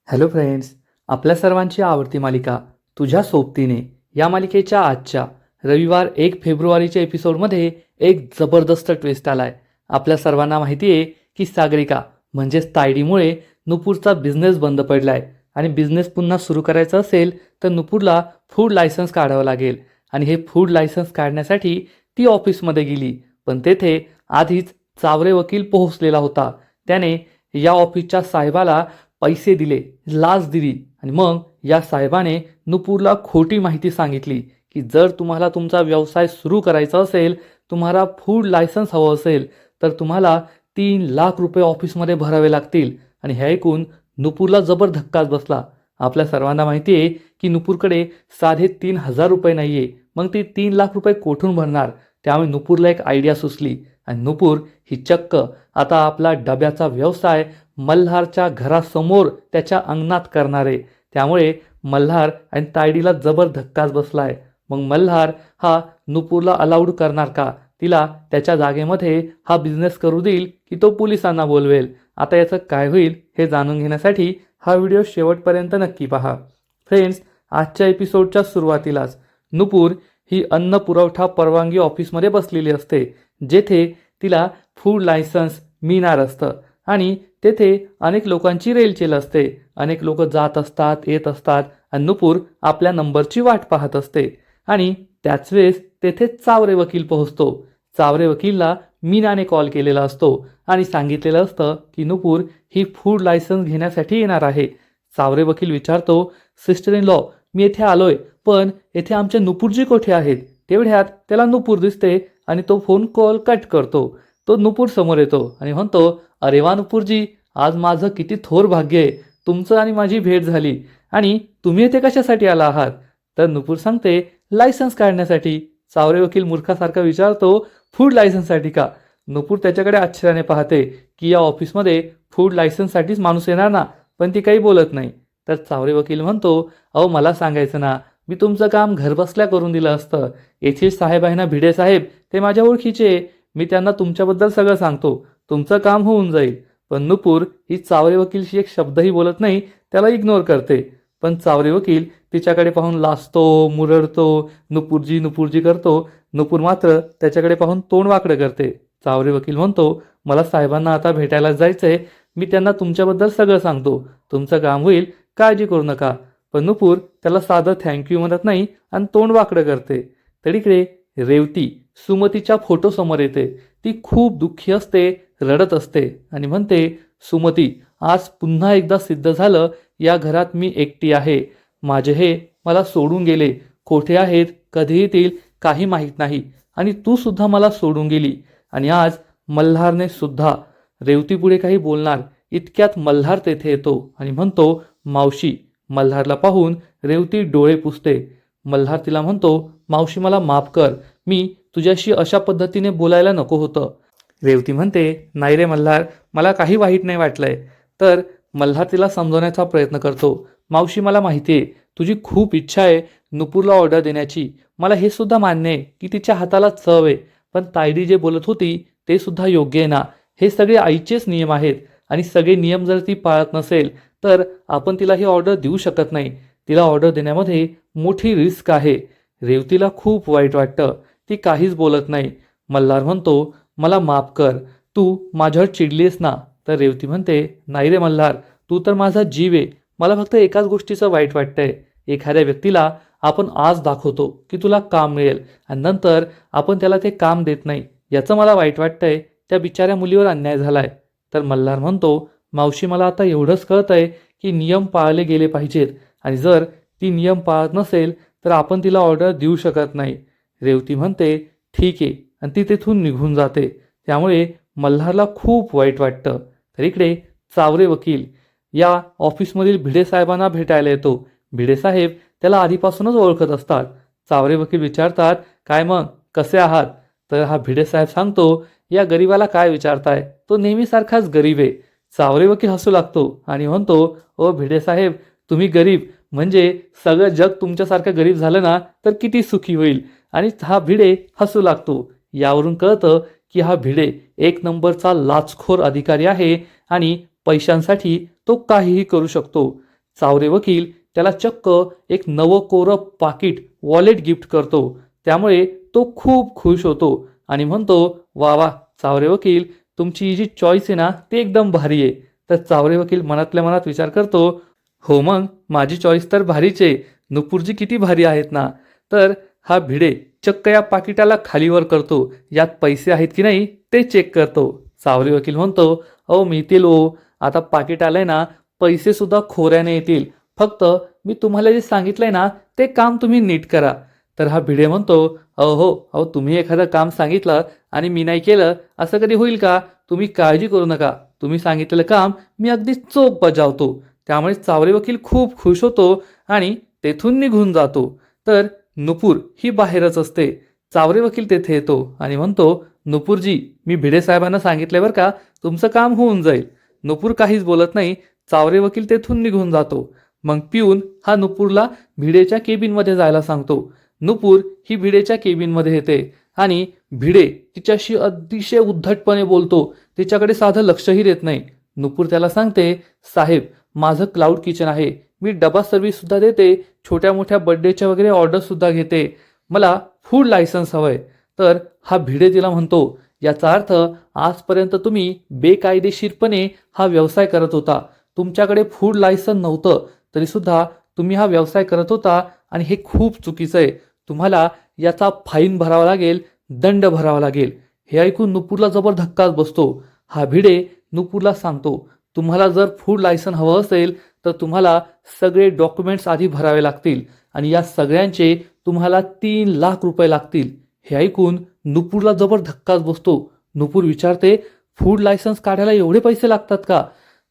Hello friends, आपल्या सर्वांची आवडती मालिका तुझ्या सोबतीने या मालिकेच्या आजच्या रविवार 1 फेब्रुवारीच्या एपिसोडमध्ये एक जबरदस्त ट्विस्ट आलाय. आपल्या सर्वांना माहिती आहे की सागरिका म्हणजेच तायडीमुळे नुपूरचा बिझनेस बंद पडलाय आणि बिझनेस पुन्हा सुरू करायचा असेल तर नुपूरला फूड लायसन्स काढावं लागेल. आणि हे फूड लायसन्स काढण्यासाठी ती ऑफिसमध्ये गेली, पण तेथे आधीच चावरे वकील पोहोचलेला होता. त्याने या ऑफिसच्या साहेबाला पैसे दिले, लाच दिली आणि मग या साहेबाने नुपूरला खोटी माहिती सांगितली की जर तुम्हाला तुमचा व्यवसाय सुरू करायचा असेल, तुम्हाला फूड लायसन्स हवं असेल तर तुम्हाला 3 लाख रुपये ऑफिसमध्ये भरावे लागतील. आणि हे ऐकून नुपूरला जबर धक्काच बसला. आपल्या सर्वांना माहिती आहे की नुपूरकडे साधे 3,000 रुपये नाही आहे, मग ती 3 लाख रुपये कोठून भरणार. त्यामुळे नुपूरला एक आयडिया सुचली आणि नुपूर ही चक्क आता आपला डब्याचा व्यवसाय मल्हारच्या घरासमोर त्याच्या अंगणात करणार आहे. त्यामुळे मल्हार आणि तायडीला जबर धक्काच बसलाय. मग मल्हार हा नुपूरला अलाउड करणार का, तिला त्याच्या जागेमध्ये हा बिझनेस करू देईल की तो पोलिसांना बोलवेल. आता याचं काय होईल हे जाणून घेण्यासाठी हा व्हिडिओ शेवटपर्यंत नक्की पहा. फ्रेंड्स, आजच्या एपिसोडच्या सुरुवातीलाच नुपूर ही अन्न पुरवठा परवानगी ऑफिसमध्ये बसलेली असते, जेथे तिला फूड लायसन्स मिळणार असतं आणि तेथे अनेक लोकांची रेलचेल असते. अनेक लोक जात असतात, येत असतात आणि नुपूर आपल्या नंबरची वाट पाहत असते. आणि त्याच वेळेस तेथे चावरे वकील पोहोचतो. चावरे वकीलला मीनाने कॉल केलेला असतो आणि सांगितलेलं असतं की नुपूर ही फूड लायसन्स घेण्यासाठी येणार आहे. चावरे वकील विचारतो, सिस्टर इन लॉ, मी येथे आलोय, पण येथे आमचे नुपूरजी कोठे आहेत. तेवढ्यात त्याला नुपूर दिसते आणि तो फोन कॉल कट करतो. तो नुपूर समोर येतो आणि म्हणतो, अरे वा नुपूरजी, आज माझं किती थोर भाग्य आहे, तुमचं आणि माझी भेट झाली. आणि तुम्ही येथे कशासाठी आला आहात. तर नुपूर सांगते, लायसन्स काढण्यासाठी. चावरे वकील मूर्खासारखा विचारतो, फूड लायसन्ससाठी का. नुपूर त्याच्याकडे आश्चर्याने पाहते की या ऑफिसमध्ये फूड लायसन्ससाठीच माणूस येणार ना, पण ती काही बोलत नाही. तर चावरे वकील म्हणतो, अहो मला सांगायचं ना, मी तुमचं काम घरबसल्या करून दिलं असतं. येथील साहेब आहे ना, भिडे साहेब, ते माझ्या ओळखीचे, मी त्यांना तुमच्याबद्दल सगळं सांगतो, तुमचं काम होऊन जाईल. पण नुपूर ही चावरे वकीलशी एक शब्दही बोलत नाही, त्याला इग्नोर करते. पण चावरे वकील तिच्याकडे पाहून लाजतो, मुरडतो, नुपूरजी नुपूरजी करतो. नुपूर मात्र त्याच्याकडे पाहून तोंड वाकडं करते. चावरे वकील म्हणतो, मला साहेबांना आता भेटायला जायचंय, मी त्यांना तुमच्याबद्दल सगळं सांगतो, तुमचं काम होईल, काळजी करू नका. पण नुपूर त्याला साधं थँक्यू म्हणत नाही आणि तोंड वाकडं करते. तर इकडे रेवती सुमतीच्या फोटो समोर येते. ती खूप दुःखी असते, रडत असते आणि म्हणते, सुमती, आज पुन्हा एकदा सिद्ध झालं, या घरात मी एकटी आहे. माझे हे मला सोडून गेले, कोठे आहेत, कधी येतील काही माहीत नाही. आणि तू सुद्धा मला सोडून गेली. आणि आज मल्हारने सुद्धा. रेवती पुढे काही बोलणार इतक्यात मल्हार तेथे येतो आणि म्हणतो, मावशी. मल्हारला पाहून रेवती डोळे पुसते. मल्हार तिला म्हणतो, मावशी मला माफ कर, मी तुझ्याशी अशा पद्धतीने बोलायला नको होतं. रेवती म्हणते, नाही रे मल्हार, मला काही वाईट नाही वाटलंय. तर मल्हार तिला समजवण्याचा प्रयत्न करतो, मावशी मला माहिती आहे तुझी खूप इच्छा आहे नुपूरला ऑर्डर देण्याची, मला हे सुद्धा मान्य आहे की तिच्या हाताला चव आहे. पण तायडी जे बोलत होती ते सुद्धा योग्य आहे ना. हे सगळे आईचेच नियम आहेत आणि सगळे नियम जर ती पाळत नसेल तर आपण तिला ही ऑर्डर देऊ शकत नाही. तिला ऑर्डर देण्यामध्ये मोठी रिस्क आहे. रेवतीला खूप वाईट वाटतं, ती काहीच बोलत नाही. मल्हार म्हणतो, मला माफ कर, तू माझ्यावर चिडलीस ना. तर रेवती म्हणते, नाही रे मल्हार, तू तर माझा जीव आहे, मला फक्त एकाच गोष्टीचं वाईट वाटतंय. एखाद्या व्यक्तीला आपण आज दाखवतो की तुला काम मिळेल आणि नंतर आपण त्याला ते काम देत नाही, याचं मला वाईट वाटतंय. त्या बिचाऱ्या मुलीवर अन्याय झालाय. तर मल्हार म्हणतो, मावशी मला आता एवढंच कळतंय की नियम पाळले गेले पाहिजेत आणि जर ती नियम पाळत नसेल तर आपण तिला ऑर्डर देऊ शकत नाही. रेवती म्हणते, ठीक आहे, आणि ती तेथून निघून जाते. त्यामुळे मल्हारला खूप वाईट वाटतं. तर इकडे चावरे वकील या ऑफिसमधील भिडे साहेबांना भेटायला येतो. भिडे साहेब त्याला आधीपासूनच ओळखत असतात. चावरे वकील विचारतात, काय मग कसे आहात. तर हा भिडे साहेब सांगतो, या गरीबाला काय विचारताय, तो नेहमीसारखाच गरीब आहे. चावरे वकील हसू लागतो आणि म्हणतो, ओ भिडे साहेब, तुम्ही गरीब म्हणजे सगळं जग तुमच्यासारखं गरीब झालं ना तर किती सुखी होईल. आणि हा भिडे हसू लागतो. यावरून कळतं की हा भिडे एक नंबरचा लाचखोर अधिकारी आहे आणि पैशांसाठी तो काहीही करू शकतो. चावरे वकील त्याला चक्क एक नवं कोरं पाकिट वॉलेट गिफ्ट करतो. त्यामुळे तो खूप खुश होतो आणि म्हणतो, वा वा चावरे वकील, तुमची ही जी चॉईस आहे ना ती एकदम भारी आहे. तर चावरे वकील मनातल्या मनात विचार करतो, हो मग माझी चॉईस तर भारीच आहे, नुपूरजी किती भारी आहेत ना. तर हा भिडे चक्क या पाकिटाला खालीवर करतो, यात पैसे आहेत की नाही ते चेक करतो. चावरे वकील म्हणतो, अहो मिळतील ओ, आता पाकिट आलंय ना, पैसे सुद्धा खोऱ्याने येतील, फक्त मी तुम्हाला जे सांगितलंय ना ते काम तुम्ही नीट करा. तर हा भिडे म्हणतो, अहो तुम्ही एखादं काम सांगितलं आणि मी नाही केलं असं कधी होईल का? तुम्ही काळजी करू नका, तुम्ही सांगितलेलं काम मी अगदी चोख बजावतो. त्यामुळे चावरे वकील खूप खुश होतो आणि तेथून निघून जातो. तर नुपूर ही बाहेरच असते. चावरे वकील तेथे येतो आणि म्हणतो, नुपूरजी, मी भिडे साहेबांना सांगितले बरं का, तुमचं काम होऊन जाईल. नुपूर काहीच बोलत नाही. चावरे वकील तेथून निघून जातो. मग पिऊन हा नुपूरला भिडेच्या केबिनमध्ये जायला सांगतो. नुपूर ही भिडेच्या केबिनमध्ये येते आणि भिडे तिच्याशी अतिशय उद्धटपणे बोलतो. तिच्याकडे साधं लक्षही देत नाही. नुपूर त्याला सांगते, साहेब, माझं क्लाउड किचन आहे, मी डबा सर्व्हिस सुद्धा देते, छोट्या मोठ्या बर्थडेच्या वगैरे ऑर्डर सुद्धा घेते, मला फूड लायसन्स हवंय. तर हा भिडे तिला म्हणतो, याचा अर्थ आजपर्यंत तुम्ही बेकायदेशीरपणे हा व्यवसाय करत होता, तुमच्याकडे फूड लायसन नव्हतं तरी सुद्धा तुम्ही हा व्यवसाय करत होता आणि हे खूप चुकीचं आहे. तुम्हाला याचा फाईन भरावा लागेल, दंड भरावा लागेल. हे ऐकून नुपूरला जबर धक्काच बसतो. हा भिडे नुपूरला सांगतो, तुम्हाला जर फूड लायसन हवं असेल तर तुम्हाला सगळे डॉक्युमेंट्स आधी भरावे लागतील आणि या सगळ्यांचे तुम्हाला 3 लाख रुपये लागतील. हे ऐकून नुपूरला जबर धक्काच बसतो. नुपूर विचारते, फूड लायसन्स काढायला एवढे पैसे लागतात का?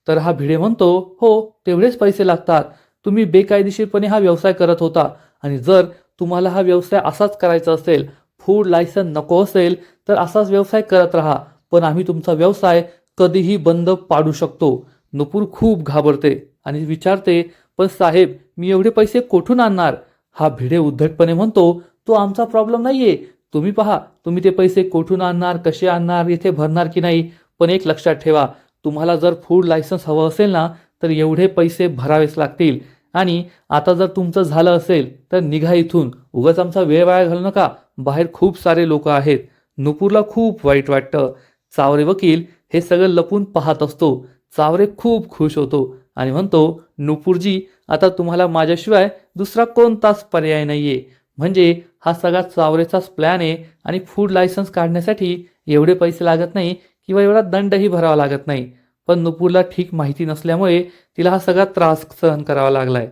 तर हा भिडे म्हणतो, हो तेवढेच पैसे लागतात. तुम्ही बेकायदेशीरपणे हा व्यवसाय करत होता आणि जर तुम्हाला हा व्यवसाय असाच करायचा असेल, फूड लायसन नको असेल तर असाच व्यवसाय करत राहा, पण आम्ही तुमचा व्यवसाय कधीही बंद पाडू शकतो. नुपूर खूप घाबरते आणि विचारते, पण साहेब, मी एवढे पैसे कुठून आणणार? हा भिडे उद्धटपणे म्हणतो, तो आमचा प्रॉब्लेम नाहीये, तुम्ही पहा तुम्ही ते पैसे कुठून आणणार, कसे आणणार, इथे भरणार की नाही, पण एक लक्षात ठेवा, तुम्हाला जर फूड लायसन्स हवं असेल ना तर एवढे पैसे भरावेच लागतील. आणि आता जर तुमचं झालं असेल तर निघा इथून, उगाच आमचा वेळ वाया घालू नका, बाहेर खूप सारे लोक आहेत. नुपूरला खूप वाईट वाटतं. चावरे वकील हे सगळं लपून पाहत असतो. चावरे खूप खुश होतो आणि म्हणतो, नुपूरजी, आता तुम्हाला माझ्याशिवाय दुसरा कोणताच पर्याय नाहीये. म्हणजे हा सगळा चावरेचाच प्लॅन आहे आणि फूड लायसन्स काढण्यासाठी एवढे पैसे लागत नाही किंवा एवढा दंडही भरावा लागत नाही. पण नुपूरला ठीक माहिती नसल्यामुळे तिला हा सगळा त्रास सहन करावा लागलाय.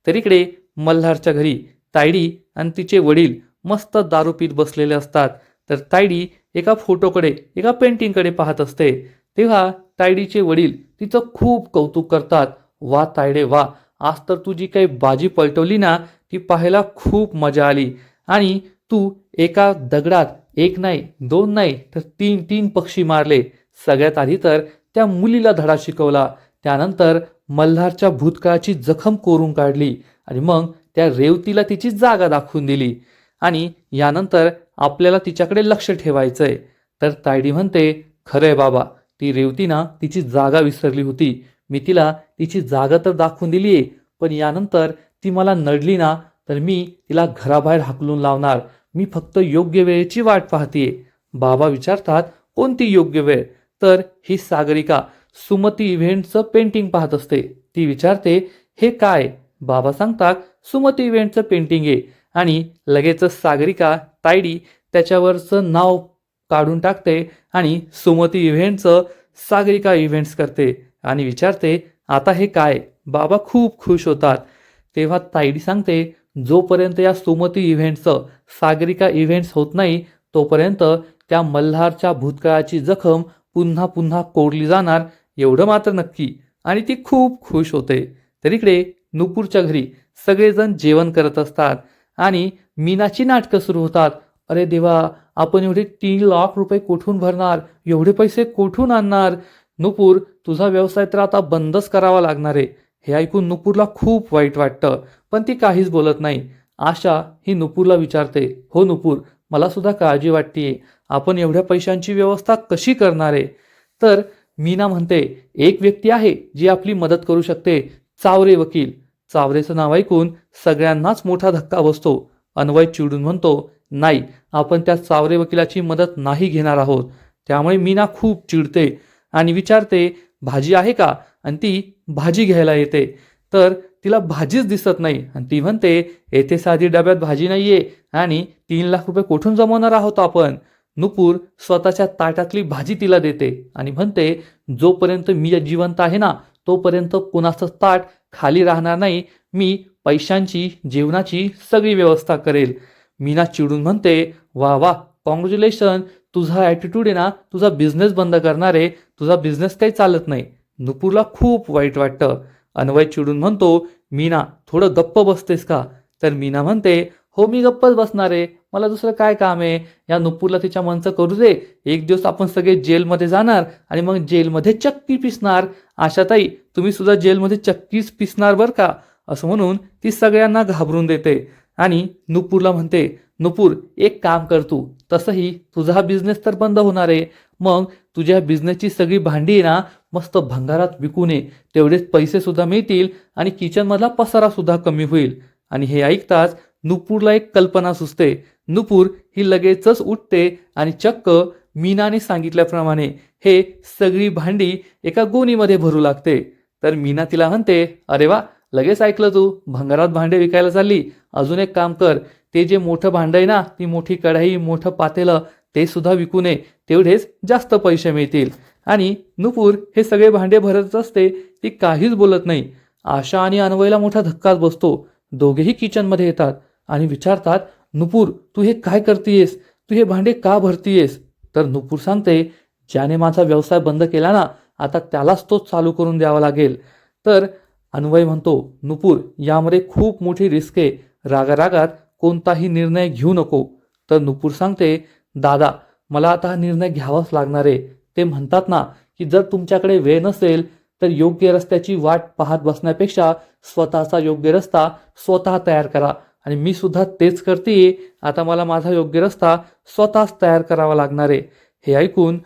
तर इकडे मल्हारच्या घरी तायडी आणि तिचे वडील मस्त दारू पीत बसलेले असतात. तर तायडी एका फोटोकडे, एका पेंटिंगकडे पाहत असते. तेव्हा तायडीचे वडील तिचं खूप कौतुक करतात. वा तायडे वा, आज तर तू जी काही बाजी पलटवली ना ती पाहायला खूप मजा आली आणि तू एका दगडात एक नाही, दोन नाही तर 3 पक्षी मारले. सगळ्यात आधी तर त्या मुलीला धडा शिकवला, त्यानंतर मल्हारच्या भूतकाळाची जखम कोरून काढली आणि मग त्या रेवतीला तिची जागा दाखवून दिली आणि यानंतर आपल्याला तिच्याकडे लक्ष ठेवायचंय. तर तायडी म्हणते, खरंय बाबा, ती रेवती ना तिची जागा विसरली होती, मी तिला तिची जागा तर दाखवून दिलीये, पण यानंतर ती मला नडली ना तर मी तिला घराबाहेर हाकलून लावणार. मी फक्त योग्य वेळेची वाट पाहतीये. बाबा विचारतात, कोणती योग्य वेळ? तर ही सागरिका सुमती इव्हेंटचं पेंटिंग पाहत असते. ती विचारते, हे काय? बाबा सांगतात, सुमती इव्हेंटचं पेंटिंग आहे. आणि लगेचच सागरिका तायडी त्याच्यावरचं नाव काढून टाकते आणि सुमती इव्हेंटचं सागरिका इव्हेंट्स करते आणि विचारते, आता हे काय? बाबा खूप खुश होतात. तेव्हा तायडी सांगते, जोपर्यंत या सुमती इव्हेंट्सचं सागरिका इव्हेंट्स होत नाही तोपर्यंत त्या मल्हारच्या भूतकाळाची जखम पुन्हा पुन्हा कोरली जाणार, एवढं मात्र नक्की. आणि ती खूप खुश होते. तर इकडे नुपूरच्या घरी सगळेजण जेवण करत असतात आणि मीनाची नाटकं सुरू होतात. अरे देवा, आपण एवढे 3 लाख रुपये कुठून भरणार, एवढे पैसे कुठून आणणार? नुपूर, तुझा व्यवसाय तर आता बंदच करावा लागणार आहे. हे ऐकून नुपूरला खूप वाईट वाटतं, पण ती काहीच बोलत नाही. आशा ही नुपूरला विचारते, हो नुपूर, मला सुद्धा काळजी वाटतेय, आपण एवढ्या पैशांची व्यवस्था कशी करणार आहे? तर मीना म्हणते, एक व्यक्ती आहे जी आपली मदत करू शकते, चावरे वकील. चावरेचं नाव ऐकून सगळ्यांनाच मोठा धक्का बसतो. अन्वय चिडून म्हणतो, नाही, आपण त्या चावरे वकिलाची मदत नाही घेणार आहोत. त्यामुळे मीना खूप चिडते आणि विचारते, भाजी आहे का? आणि ती भाजी घ्यायला येते तर तिला भाजीच दिसत नाही आणि ती म्हणते, येथे साधी डब्यात भाजी नाहीये आणि 3 लाख रुपये कुठून जमवणार आहोत आपण? नुपूर स्वतःच्या ताटातली भाजी तिला देते आणि म्हणते, जोपर्यंत मी जिवंत आहे ना तोपर्यंत कुणाचं ताट खाली राहणार नाही. मी पैशांची, जेवणाची सगळी व्यवस्था करेल. मीना चिडून म्हणते, वा वा, कॉंग्रॅच्युलेशन, तुझा ॲटिट्यूड आहे ना, तुझा बिझनेस बंद करणार आहे, तुझा बिझनेस काही चालत नाही. नुपूरला खूप वाईट वाटतं. अन्वय चिडून म्हणतो, मीना थोडं गप्प बसतेस का? तर मीना म्हणते, हो मी गप्पच बसणार आहे, मला दुसरं काय काम आहे? या नुपूरला तिच्या मनचं करू दे. एक दिवस आपण सगळे जेलमध्ये जाणार आणि मग जेलमध्ये चक्की पिसणार. आशाताई, तुम्ही सुद्धा जेलमध्ये चक्कीच पिसणार बरं का? असं म्हणून ती सगळ्यांना घाबरून देते आणि नुपूरला म्हणते, नुपूर एक काम कर तू, तसंही तुझा हा बिझनेस तर बंद होणार आहे. मग तुझ्या बिझनेसची सगळी भांडी आहे ना, मस्त भंगारात विकून ये, तेवढेच पैसे सुद्धा मिळतील आणि किचनमधला पसारा सुद्धा कमी होईल. आणि हे ऐकताच नुपूरला एक कल्पना सुचते. नुपूर ही लगेचच उठते आणि चक्क मीनाने सांगितल्याप्रमाणे हे सगळी भांडी एका गोणीमध्ये भरू लागते. तर मीना तिला म्हणते, अरे वा, लगेच ऐकलं तू, भंगारात भांडे विकायला चालली. अजून एक काम कर, ते जे मोठं भांडं आहे ना, ती मोठी कढाई, मोठं पातेलं, ते सुद्धा विकू नये, तेवढेच जास्त पैसे मिळतील. आणि नुपूर हे सगळे भांडे भरत असते, ती काहीच बोलत नाही. आशा आणि अन्वयला मोठा धक्काच बसतो. दोघेही किचनमध्ये येतात आणि विचारतात, नुपूर तू हे काय करतीयेस? तू हे भांडे का भरतीयेस? तर नुपूर सांगते, ज्याने माझा व्यवसाय बंद केला ना, आता त्यालाच तो चालू करून द्यावा लागेल. तर अन्वय म्हणतो, नुपूर यामध्ये खूप मोठी रिस्क आहे, रागारागात कोणताही निर्णय घेऊ नको. तर नुपूर सांगते, दादा मला आता हा निर्णय घ्यावाच लागणार आहे. ते म्हणतात ना की जर तुमच्याकडे वेळ नसेल तर योग्य रस्त्याची वाट पाहत बसण्यापेक्षा स्वतःचा योग्य रस्ता स्वतः तयार करा. आणि मी सुद्धा तेच करते. आता मला माझा योग्य रस्ता स्वतःच तयार करावा लागणार आहे. हे ऐकून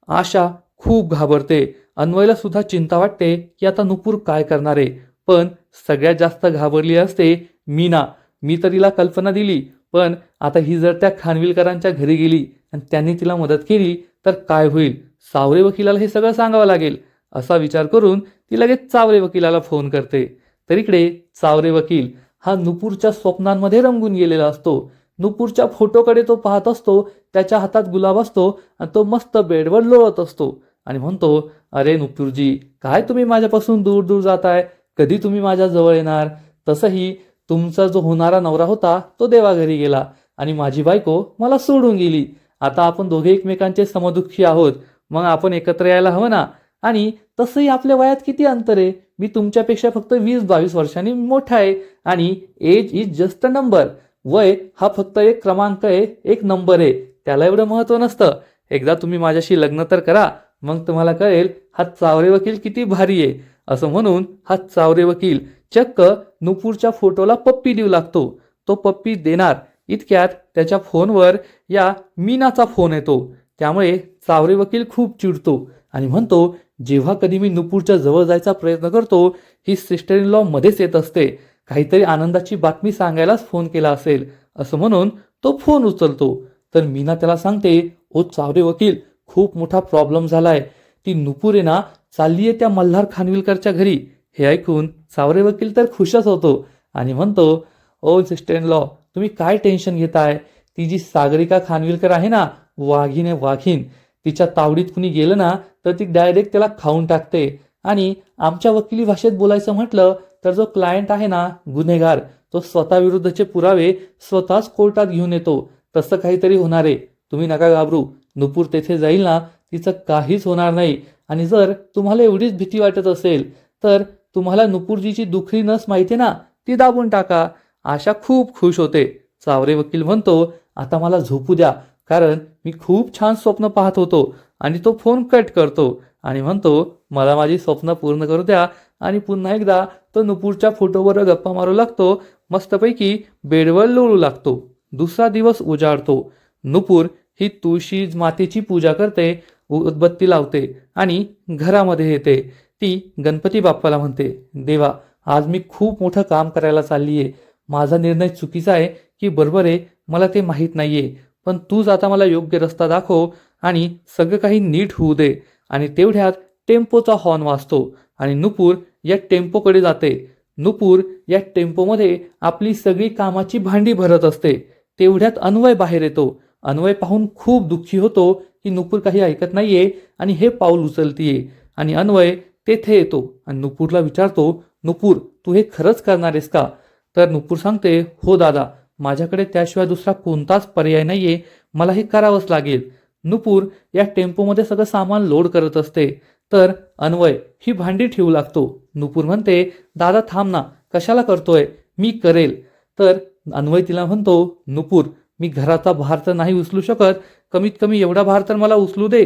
आशा खूप घाबरते. अन्वयला सुद्धा चिंता वाटते की आता नुपूर काय करणार आहे. पण सगळ्यात जास्त घाबरली असते मीना. मी तर तिला कल्पना दिली, पण आता ही जर त्या खानविलकरांच्या घरी गेली आणि त्यांनी तिला मदत केली तर काय होईल? चावरे वकिलाला हे सगळं सांगावं लागेल. असा विचार करून ती लगेच चावरे वकिलाला फोन करते. तर इकडे चावरे वकील हा नुपूरच्या स्वप्नांमध्ये रंगून गेलेला असतो. नुपूरच्या फोटोकडे तो पाहत असतो, त्याच्या हातात गुलाब असतो आणि तो मस्त बेडवर लोळत असतो आणि म्हणतो, अरे नुपूरजी, काय तुम्ही माझ्यापासून दूर दूर जाताय? कधी तुम्ही माझ्या जवळ येणार? तसंही तुमचा जो होणारा नवरा होता तो देवाघरी गेला आणि माझी बायको मला सोडून गेली. आता आपण दोघे एकमेकांचे समदुःखी आहोत, मग आपण एकत्र यायला हवं ना? आणि तसंही आपल्या वयात किती अंतर आहे? मी तुमच्यापेक्षा फक्त 20-22 वर्षांनी मोठा आहे आणि age is just a number. वय हा फक्त एक क्रमांक आहे, एक नंबर आहे, त्याला एवढं महत्त्व नसतं. एकदा तुम्ही माझ्याशी लग्न तर करा, मग तुम्हाला कळेल हा चावरे वकील किती भारी आहे. असं म्हणून हा चावरे वकील चक्क नुपूरच्या फोटोला पप्पी देऊ लागतो. तो पप्पी देणार इतक्यात त्याच्या फोनवर या मीनाचा फोन येतो. त्यामुळे चावरे वकील खूप चिडतो आणि म्हणतो, जेव्हा कधी मी नुपूरच्या जवळ जायचा प्रयत्न करतो, ही सिस्टर इन लॉ मध्येच येत असते. काहीतरी आनंदाची बातमी सांगायलाच फोन केला असेल. असं म्हणून तो फोन उचलतो. तर मीना त्याला सांगते, ओ चावरे वकील, खूप मोठा प्रॉब्लेम झालाय. ती नुपूर आहे ना, चालली आहे त्या मल्हार खानविलकरच्या घरी. हे ऐकून चावरे वकील तर खुशच होतो आणि म्हणतो, ओ सिस्टर इन लॉ, तुम्ही काय टेन्शन घेताय? ती जी सागरिका खानविलकर आहे ना, वाघीण आहे वाघीण. तिच्या तावडीत कुणी गेलं ना तर ती डायरेक्ट त्याला खाऊन टाकते. आणि आमच्या वकिली भाषेत बोलायचं म्हटलं तर जो क्लायंट आहे ना, गुन्हेगार, तो स्वतः विरुद्धचे पुरावे स्वतःच कोर्टात घेऊन येतो. तसं काहीतरी होणार आहे. तुम्ही नका घाबरू. नुपूर तेथे जाईल ना, तिचं काहीच होणार नाही. आणि जर तुम्हाला एवढीच भीती वाटत असेल तर तुम्हाला नुपूरजीची दुखरी नस माहिती ना, ती दाबून टाका. आशा खूप खुश होते. चावरे वकील म्हणतो, आता मला झोपू द्या, कारण मी खूप छान स्वप्न पाहत होतो. आणि तो फोन कट करतो आणि म्हणतो, मला माझी स्वप्न पूर्ण करू द्या. आणि पुन्हा एकदा तो नुपूरच्या फोटोवर गप्पा मारू लागतो. मस्तपैकी बेडवर लोळू लागतो. दुसरा दिवस उजाडतो. नुपूर ही तुळशी मातेची पूजा करते, उदबत्ती लावते आणि घरामध्ये येते. ती गणपती बाप्पाला म्हणते, देवा, आज मी खूप मोठं काम करायला चालली आहे. माझा निर्णय चुकीचा आहे की बरोबर आहे मला ते माहीत नाही आहे. पण तूच आता मला योग्य रस्ता दाखव आणि सगळं काही नीट होऊ दे. आणि तेवढ्यात टेम्पोचा हॉर्न वाजतो आणि नुपूर या टेम्पोकडे जाते. नुपूर या टेम्पोमध्ये आपली सगळी कामाची भांडी भरत असते. तेवढ्यात अन्वय बाहेर येतो. अन्वय पाहून खूप दुःखी होतो की नुपूर काही ऐकत नाहीये आणि हे पाऊल उचलतीये. आणि अन्वय तेथे येतो आणि नुपूरला विचारतो, नुपूर तू हे खरंच करणार आहेस का? तर नुपूर सांगते, हो दादा, माझ्याकडे त्याशिवाय दुसरा कोणताच पर्याय नाहीये, मला हे करावंच लागेल. नुपूर या टेम्पोमध्ये सगळं सामान लोड करत असते. तर अन्वय ही भांडी ठेवू लागतो. नुपूर म्हणते, दादा थांब ना, कशाला करतोय, मी करेल. तर अन्वय तिला म्हणतो, नुपूर मी घराचा भार तर नाही उचलू शकत, कमीत कमी एवढा भार तर मला उचलू दे.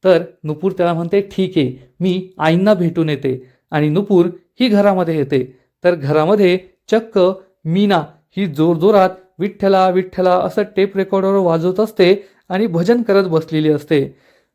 तर नुपूर त्याला म्हणते, ठीक आहे, मी आईंना भेटून येते. आणि नुपूर ही घरामध्ये येते. तर घरामध्ये चक्क मीना ही जोरजोरात विठ्ठला विठ्ठला असं टेप रेकॉर्डरवर वाजवत असते आणि भजन करत बसलेली असते.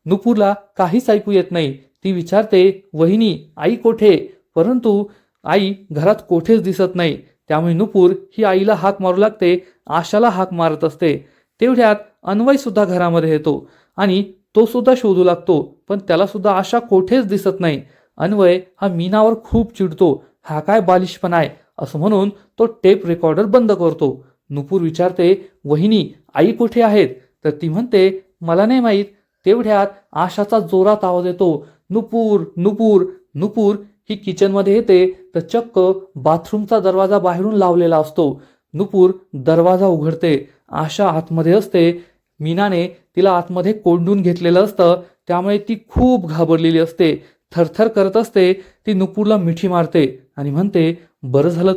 नुपूरला काहीच ऐकू येत नाही. ती विचारते, वहिनी आई कोठे? परंतु आई घरात कोठेच दिसत नाही. त्यामुळे नुपूर ही आईला हाक मारू लागते, आशाला हाक मारत असते. तेवढ्यात अन्वय सुद्धा घरामध्ये येतो आणि तो सुद्धा शोधू लागतो, पण त्याला सुद्धा आशा कोठेच दिसत नाही. अन्वय हा मीनावर खूप चिडतो, हा काय बालिशपणा आहे असं म्हणून तो टेप रेकॉर्डर बंद करतो. नुपूर विचारते, वहिनी आई कुठे आहेत? तर ती म्हणते, मला नाही माहीत. तेवढ्यात आशाचा जोरात आवाज येतो, नुपूर नुपूर नुपूर ही किचनमध्ये येते. तर चक्क बाथरूमचा दरवाजा बाहेरून लावलेला असतो. नुपूर दरवाजा उघडते. आशा आतमध्ये असते. मीनाने तिला आतमध्ये कोंडून घेतलेलं असतं, त्यामुळे ती खूप घाबरलेली असते, थरथर करत असते. ती नुपूरला मिठी मारते आणि म्हणते, बरं झालं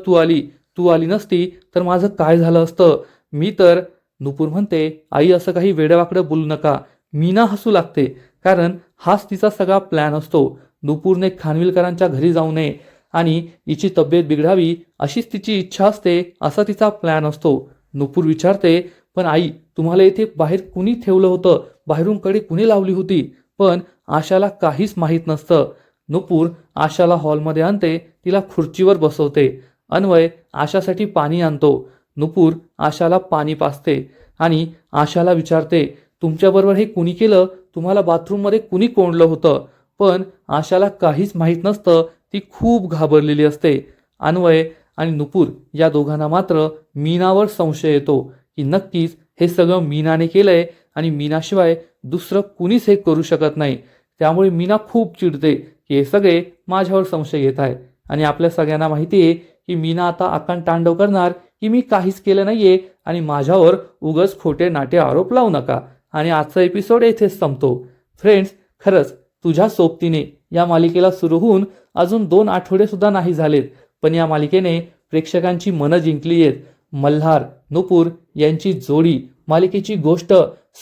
तू आली नसती तर माझं काय झालं असतं. मी तर नुपूर म्हणते, आई असं काही वेडेवाकडं बोलू नका. मीना हसू लागते, कारण हाच तिचा सगळा प्लॅन असतो. नुपूरने खानविलकरांच्या घरी जाऊ नये आणि हिची तब्येत बिघडावी अशीच तिची इच्छा असते, असा तिचा प्लॅन असतो. नुपूर विचारते, पण आई तुम्हाला इथे बाहेर कुणी ठेवलं होतं, बाहेरून कडी कुणी लावली होती? पण आशाला काहीच माहीत नसतं. नुपूर आशाला हॉलमध्ये आणते, तिला खुर्चीवर बसवते. अन्वय आशासाठी पाणी आणतो. नुपूर आशाला पाणी पाजते आणि आशाला विचारते, तुमच्याबरोबर हे कुणी केलं? तुम्हाला बाथरूममध्ये कुणी कोंडलं होतं? पण आशाला काहीच माहीत नसतं. ती खूप घाबरलेली असते. अन्वय आणि नुपूर या दोघांना मात्र मीनावर संशय येतो की नक्कीच हे सगळं मीनाने केलंय आणि मीनाशिवाय दुसरं कुणीच हे करू शकत नाही. त्यामुळे मीना खूप चिडते की हे सगळे माझ्यावर संशय घेत आहे. आणि आपल्या सगळ्यांना माहिती आहे की मीना आता आकांड तांडव करणार की मी काहीच केलं नाहीये आणि माझ्यावर उगाच खोटे नाटे आरोप लावू नका. आणि आजचा एपिसोड येथेच संपतो. फ्रेंड्स, खरंच तुझ्या सोबतीने या मालिकेला सुरू होऊन अजून 2 आठवडे सुद्धा नाही झालेत, पण या मालिकेने प्रेक्षकांची मनं जिंकली आहेत. मल्हार नुपूर यांची जोडी, मालिकेची गोष्ट,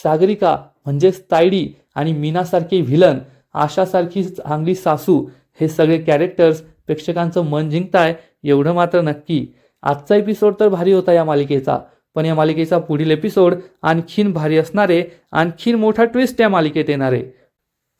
सागरिका म्हणजेच तायडी आणि मीनासारखी व्हिलन, आशासारखी चांगली सासू, हे सगळे कॅरेक्टर्स प्रेक्षकांचं मन जिंकताय एवढं मात्र नक्की. आजचा एपिसोड तर भारी होता या मालिकेचा, पण या मालिकेचा पुढील एपिसोड आणखीन भारी असणारे, आणखीन मोठा ट्विस्ट या मालिकेत येणारे.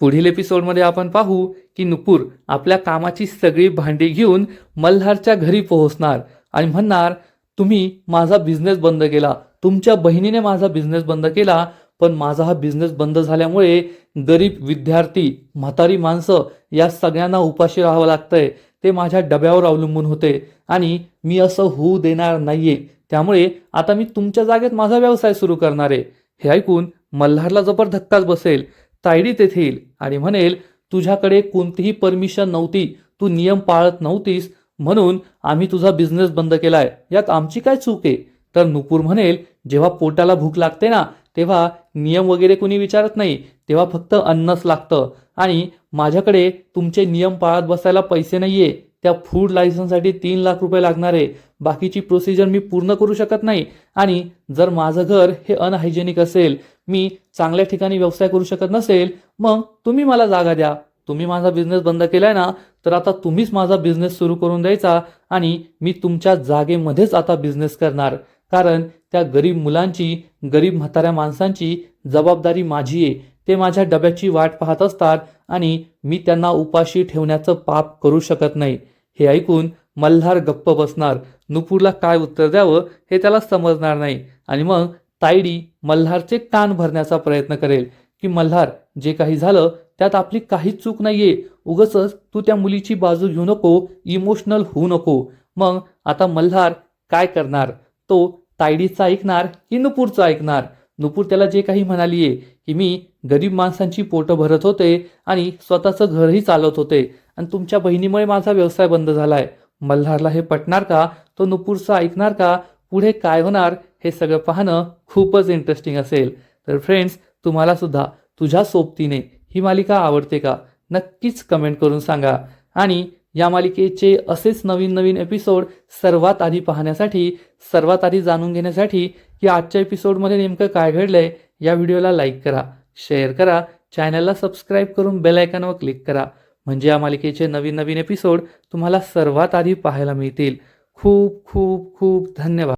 पुढील एपिसोडमध्ये आपण पाहू की नुपूर आपल्या कामाची सगळी भांडी घेऊन मल्हारच्या घरी पोहोचणार आणि म्हणणार, तुम्ही माझा बिझनेस बंद केला, तुमच्या बहिणीने माझा बिझनेस बंद केला, पण माझा हा बिझनेस बंद झाल्यामुळे गरीब विद्यार्थी, म्हातारी माणसं या सगळ्यांना उपाशी राहावं लागतंय. ते माझ्या डब्यावर अवलंबून होते आणि मी असं होऊ देणार नाहीये. त्यामुळे आता मी तुमच्या जागेत माझा व्यवसाय सुरू करणार आहे. हे ऐकून मल्हारला जबर धक्काच बसेल. तायडी तेथे येईल आणि म्हणेल, तुझ्याकडे कोणतीही परमिशन नव्हती, तू नियम पाळत नव्हतीस, म्हणून आम्ही तुझा बिझनेस बंद केलाय, यात आमची काय चूक आहे? तर नुपूर म्हणेल, जेव्हा पोटाला भूक लागते ना, तेव्हा नियम वगैरे कोणी विचारत नाही, तेव्हा फक्त अन्नच लागतं. आणि माझ्याकडे तुमचे नियम पाळत बसायला पैसे नाहीये. त्या फूड लायसन्ससाठी 3 लाख रुपये लागणार आहे. बाकीची प्रोसिजर मी पूर्ण करू शकत नाही. आणि जर माझं घर हे अनहायजेनिक असेल, मी चांगल्या ठिकाणी व्यवसाय करू शकत नसेल, मग तुम्ही मला जागा द्या. तुम्ही माझा बिझनेस बंद केलाय ना, तर आता तुम्हीच माझा बिझनेस सुरू करून द्यायचा आणि मी तुमच्या जागेमध्येच आता बिझनेस करणार. कारण त्या गरीब मुलांची, गरीब म्हाताऱ्या माणसांची जबाबदारी माझी आहे. ते माझ्या डब्याची वाट पाहत असतात आणि मी त्यांना उपाशी ठेवण्याचं पाप करू शकत नाही. हे ऐकून मल्हार गप्प बसणार. नुपूरला काय उत्तर द्यावं हे त्याला समजणार नाही आणि मग तायडी मल्हारचे कान भरण्याचा प्रयत्न करेल की मल्हार, जे काही झालं त्यात आपली काहीच चूक नाहीये, उगाचच तू त्या मुलीची बाजू घेऊ नको, इमोशनल होऊ नको. मग आता मल्हार काय करणार? तो तायडीचं ऐकणार की नुपूरचं ऐकणार? नुपूर त्याला जे काही म्हणालीये की मी गरीब माणसांची पोटं भरत होते आणि स्वतःचं घरही चालवत होते आणि तुमच्या बहिणीमुळे माझा व्यवसाय बंद झालाय. मल्हारला हे पटणार का? तो नुपूरचं ऐकणार का? पुढे काय होणार हे सगळं पाहणं खूपच इंटरेस्टिंग असेल. तर फ्रेंड्स, तुम्हाला सुद्धा तुझ्या सोबतीने ही मालिका आवडते का? नक्कीच कमेंट करून सांगा. आणि या मालिकेचे असेच नवीन नवीन एपिसोड सर्वात आधी पाहण्यासाठी, सर्वात आधी जाणून घेण्यासाठी की आजच्या एपिसोडमध्ये नेमकं काय घडलंय, या व्हिडिओला लाईक करा, शेअर करा, चॅनलला सबस्क्राईब करून बेल आयकॉनवर क्लिक करा. म्हणजे या मालिकेचे नवीन नवीन एपिसोड तुम्हाला सर्वात आधी पाहायला मिळतील. खूप खूप खूप धन्यवाद.